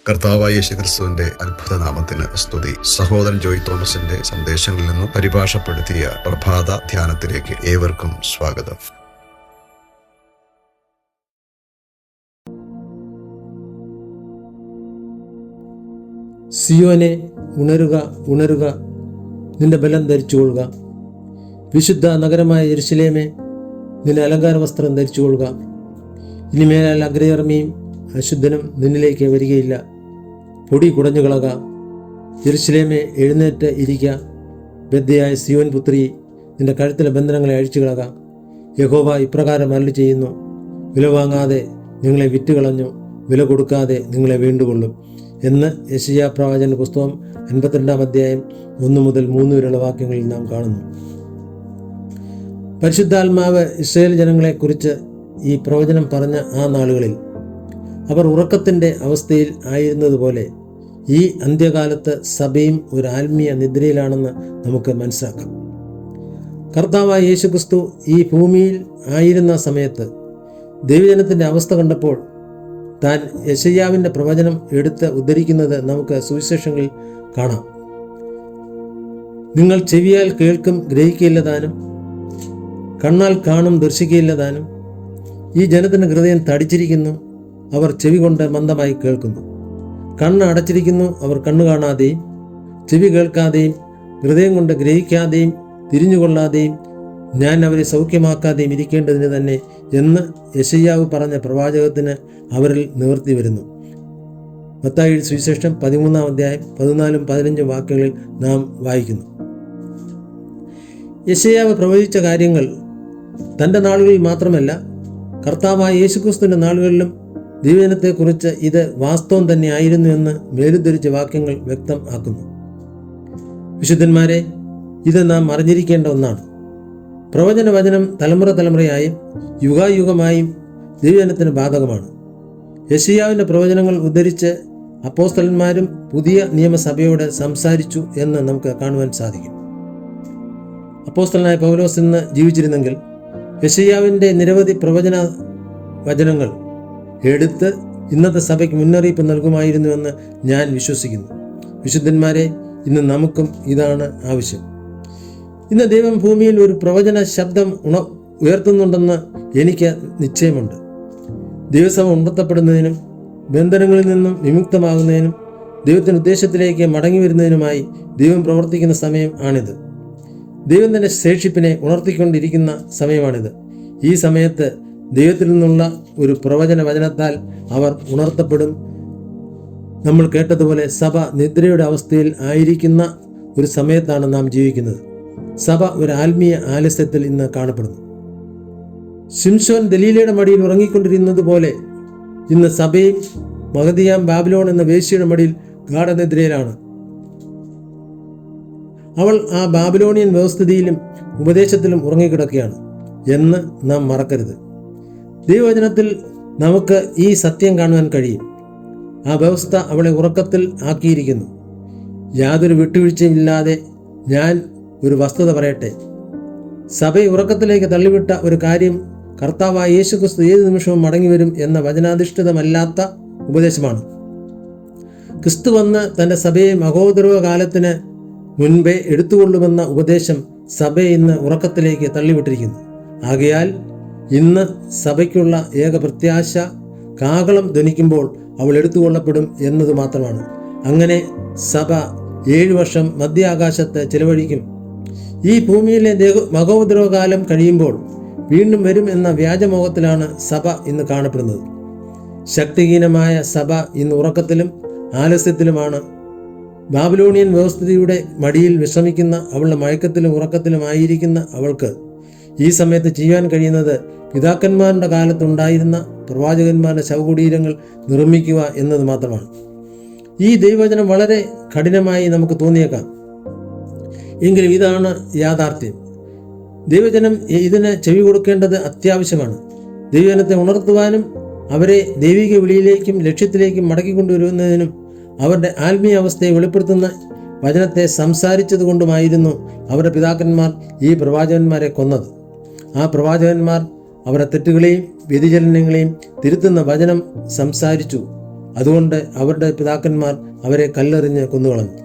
കർത്താവായ യേശുക്രിസ്തുവിന്റെ അത്ഭുത നാമത്തിന് സ്തുതി. സഹോദരൻ ജോയ് തോമസിന്റെ സന്ദേശങ്ങളിൽ നിന്നും പരിഭാഷപ്പെടുത്തിയ പ്രഭാത ധ്യാനത്തിലേക്ക് ഏവർക്കും സ്വാഗതം. സിയോനെ, ഉണരുക, ഉണരുക, നിന്റെ ബലം ധരിച്ചുകൊള്ളുക. വിശുദ്ധ നഗരമായ യെരുശലേമേ, നിന്റെ അലങ്കാര വസ്ത്രം ധരിച്ചുകൊള്ളുക. ഇനിമേലാൽ അഗ്രചർമ്മിയും അശുദ്ധനും നിന്നിലേക്ക് വരികയില്ല. പൊടി കുടഞ്ഞു കളക. യെരുശലേമേ, എഴുന്നേറ്റ് ഇരിക്ക. ബദ്ധയായ സിയോൻ പുത്രി, നിന്റെ കഴുത്തിലെ ബന്ധനങ്ങളെ അഴിച്ചു കളക. യഹോവ ഇപ്രകാരം അരുളി ചെയ്യുന്നു: വില വാങ്ങാതെ നിങ്ങളെ വിറ്റുകളഞ്ഞു, വില കൊടുക്കാതെ നിങ്ങളെ വീണ്ടുകൊള്ളും എന്ന് യെശയ്യാ പ്രവാചകന്റെ പുസ്തകം 52-ാം അധ്യായം 1 മുതൽ 3 വരെയുള്ള വാക്യങ്ങളിൽ നാം കാണുന്നു. പരിശുദ്ധാത്മാവ് ഇസ്രായേൽ ജനങ്ങളെക്കുറിച്ച് ഈ പ്രവചനം പറഞ്ഞ ആ നാളുകളിൽ അവർ ഉറക്കത്തിൻ്റെ അവസ്ഥയിൽ ആയിരുന്നതുപോലെ ഈ അന്ത്യകാലത്ത് സഭയും ഒരു ആത്മീയ നിദ്രയിലാണെന്ന് നമുക്ക് മനസ്സിലാക്കാം. കർത്താവായ യേശുക്രിസ്തു ഈ ഭൂമിയിൽ ആയിരുന്ന സമയത്ത് ദൈവജനത്തിൻ്റെ അവസ്ഥ കണ്ടപ്പോൾ താൻ യെശയ്യാവിൻ്റെ പ്രവചനം എടുത്ത് ഉദ്ധരിക്കുന്നത് നമുക്ക് സുവിശേഷങ്ങളിൽ കാണാം. നിങ്ങൾ ചെവിയാൽ കേൾക്കും, ഗ്രഹിക്കുകയില്ല താനും, കണ്ണാൽ കാണും, ദർശിക്കുകയില്ല താനും. ഈ ജനത്തിൻ്റെ ഹൃദയം തടിച്ചിരിക്കുന്നു, അവർ ചെവി കൊണ്ട് മന്ദമായി കേൾക്കുന്നു. കണ്ണ് അടച്ചിരിക്കുന്നു, അവർ കണ്ണു കാണാതെയും ചെവി കേൾക്കാതെയും ഹൃദയം കൊണ്ട് ഗ്രഹിക്കാതെയും തിരിഞ്ഞുകൊള്ളാതെയും ഞാൻ അവരെ സൗഖ്യമാക്കാതെയും ഇരിക്കേണ്ടതിന് തന്നെ എന്ന് യെശയ്യാവ് പറഞ്ഞ പ്രവാചകത്തിന് അവരിൽ നിവർത്തി വരുന്നു. മത്തായി സുവിശേഷം 13-ാം അധ്യായം 14-15 വാക്യങ്ങളിൽ നാം വായിക്കുന്നു. യെശയ്യാവ് പ്രവചിച്ച കാര്യങ്ങൾ തൻ്റെ നാളുകളിൽ മാത്രമല്ല, കർത്താവായ യേശുക്രിസ്തുവിൻ്റെ നാളുകളിലും ദൈവജനത്തെക്കുറിച്ച് ഇത് വാസ്തവം തന്നെ ആയിരുന്നു എന്ന് മേലുദ്ധരിച്ച വാക്യങ്ങൾ വ്യക്തം ആക്കുന്നു. വിശുദ്ധന്മാരെ, ഇത് നാം അറിഞ്ഞിരിക്കേണ്ട ഒന്നാണ്. പ്രവചന വചനം തലമുറ തലമുറയായും യുഗായുഗമായും ദൈവജനത്തിന് ബാധകമാണ്. യെശയ്യാവിൻ്റെ പ്രവചനങ്ങൾ ഉദ്ധരിച്ച് അപ്പോസ്തലന്മാരും പുതിയ നിയമസഭയോട് സംസാരിച്ചു എന്ന് നമുക്ക് കാണുവാൻ സാധിക്കും. അപ്പോസ്തലനായ പൗലോസ് ഇന്ന് ജീവിച്ചിരുന്നെങ്കിൽ യെശയ്യാവിൻ്റെ നിരവധി പ്രവചന വചനങ്ങൾ എടുത്ത് ഇന്നത്തെ സഭയ്ക്ക് മുന്നറിയിപ്പ് നൽകുമായിരുന്നുവെന്ന് ഞാൻ വിശ്വസിക്കുന്നു. വിശുദ്ധന്മാരെ, ഇന്ന് നമുക്കും ഇതാണ് ആവശ്യം. ഇന്ന് ദൈവം ഭൂമിയിൽ ഒരു പ്രവചന ശബ്ദം ഉയർത്തുന്നുണ്ടെന്ന് എനിക്ക് നിശ്ചയമുണ്ട്. ദൈവസഭ ഉണർത്തപ്പെടുന്നതിനും ബന്ധനങ്ങളിൽ നിന്നും വിമുക്തമാകുന്നതിനും ദൈവത്തിൻ്റെ ഉദ്ദേശത്തിലേക്ക് മടങ്ങി വരുന്നതിനുമായി ദൈവം പ്രവർത്തിക്കുന്ന സമയം ആണിത്. ദൈവം തന്നെ ശേഷിപ്പിനെ ഉണർത്തിക്കൊണ്ടിരിക്കുന്ന സമയമാണിത്. ഈ സമയത്ത് ദൈവത്തിൽ നിന്നുള്ള ഒരു പ്രവചന വചനത്താൽ അവർ ഉണർത്തപ്പെടും. നമ്മൾ കേട്ടതുപോലെ സഭ നിദ്രയുടെ അവസ്ഥയിൽ ആയിരിക്കുന്ന ഒരു സമയത്താണ് നാം ജീവിക്കുന്നത്. സഭ ഒരു ആത്മീയ ആലസ്യത്തിൽ ഇന്ന് കാണപ്പെടുന്നു. ശിംശോൻ ദലീലയുടെ മടിയിൽ ഉറങ്ങിക്കൊണ്ടിരുന്നത് പോലെ ഇന്ന് സഭയും മഹദിയാം ബാബിലോൺ എന്ന വേശ്യയുടെ മടിയിൽ ഗാഠനിദ്രയിലാണ്. അവൾ ആ ബാബിലോണിയൻ വ്യവസ്ഥിതിയിലും ഉപദേശത്തിലും ഉറങ്ങിക്കിടക്കുകയാണ് എന്ന് നാം മറക്കരുത്. ദൈവവചനത്തിൽ നമുക്ക് ഈ സത്യം കാണുവാൻ കഴിയും. ആ വ്യവസ്ഥ അവളെ ഉറക്കത്തിൽ ആക്കിയിരിക്കുന്നു. യാതൊരു വിട്ടുവീഴ്ചയുമില്ലാതെ ഞാൻ ഒരു വസ്തുത പറയട്ടെ. സഭയെ ഉറക്കത്തിലേക്ക് തള്ളിവിട്ട ഒരു കാര്യം കർത്താവായ യേശുക്രിസ്തു ഏത് നിമിഷവും മടങ്ങി വരും എന്ന വചനാധിഷ്ഠിതമല്ലാത്ത ഉപദേശമാണ്. ക്രിസ്തു വന്ന് തൻ്റെ സഭയെ മഹോദരവ കാലത്തിന് മുൻപേ എടുത്തുകൊള്ളുമെന്ന ഉപദേശം സഭയെ ഇന്ന് ഉറക്കത്തിലേക്ക് തള്ളിവിട്ടിരിക്കുന്നു. ആകയാൽ ഇന്ന് സഭയ്ക്കുള്ള ഏക പ്രത്യാശ കാഹളം ധ്വനിക്കുമ്പോൾ അവൾ എടുത്തുകൊള്ളപ്പെടും എന്നത് മാത്രമാണ്. അങ്ങനെ സഭ 7 വർഷം മധ്യാകാശത്ത് ചിലവഴിക്കും. ഈ ഭൂമിയിലെ മഹോപദ്രവകാലം കഴിയുമ്പോൾ വീണ്ടും വരും എന്ന വ്യാജമോഹത്തിലാണ് സഭ ഇന്ന് കാണപ്പെടുന്നത്. ശക്തിഹീനമായ സഭ ഇന്ന് ഉറക്കത്തിലും ആലസ്യത്തിലുമാണ്. ബാബിലോണിയൻ വ്യവസ്ഥിതിയുടെ മടിയിൽ വിശ്രമിക്കുന്ന അവളുടെ മയക്കത്തിലും ഉറക്കത്തിലുമായിരിക്കുന്ന അവൾക്ക് ഈ സമയത്ത് ചെയ്യാൻ കഴിയുന്നത് പിതാക്കന്മാരുടെ കാലത്തുണ്ടായിരുന്ന പ്രവാചകന്മാരുടെ ശവകുടീരങ്ങൾ നിർമ്മിക്കുക എന്നത് മാത്രമാണ്. ഈ ദൈവവചനം വളരെ കഠിനമായി നമുക്ക് തോന്നിയേക്കാം, എങ്കിലും ഇതാണ് യാഥാർത്ഥ്യം. ദൈവജനം ഇതിന് ചെവി കൊടുക്കേണ്ടത് അത്യാവശ്യമാണ്. ദൈവജനത്തെ ഉണർത്തുവാനും അവരെ ദൈവിക വിളിയിലേക്കും ലക്ഷ്യത്തിലേക്കും മടക്കിക്കൊണ്ടുവരുന്നതിനും അവരുടെ ആത്മീയ അവസ്ഥയെ വെളിപ്പെടുത്തുന്ന വചനത്തെ സംസാരിച്ചത് കൊണ്ടുമായിരുന്നു അവരുടെ പിതാക്കന്മാർ ഈ പ്രവാചകന്മാരെ കൊന്നത്. ആ പ്രവാചകന്മാർ അവരുടെ തെറ്റുകളെയും വ്യതിചലനങ്ങളെയും തിരുത്തുന്ന വചനം സംസാരിച്ചു. അതുകൊണ്ട് അവരുടെ പിതാക്കന്മാർ അവരെ കല്ലെറിഞ്ഞ് കൊന്നുകളഞ്ഞു.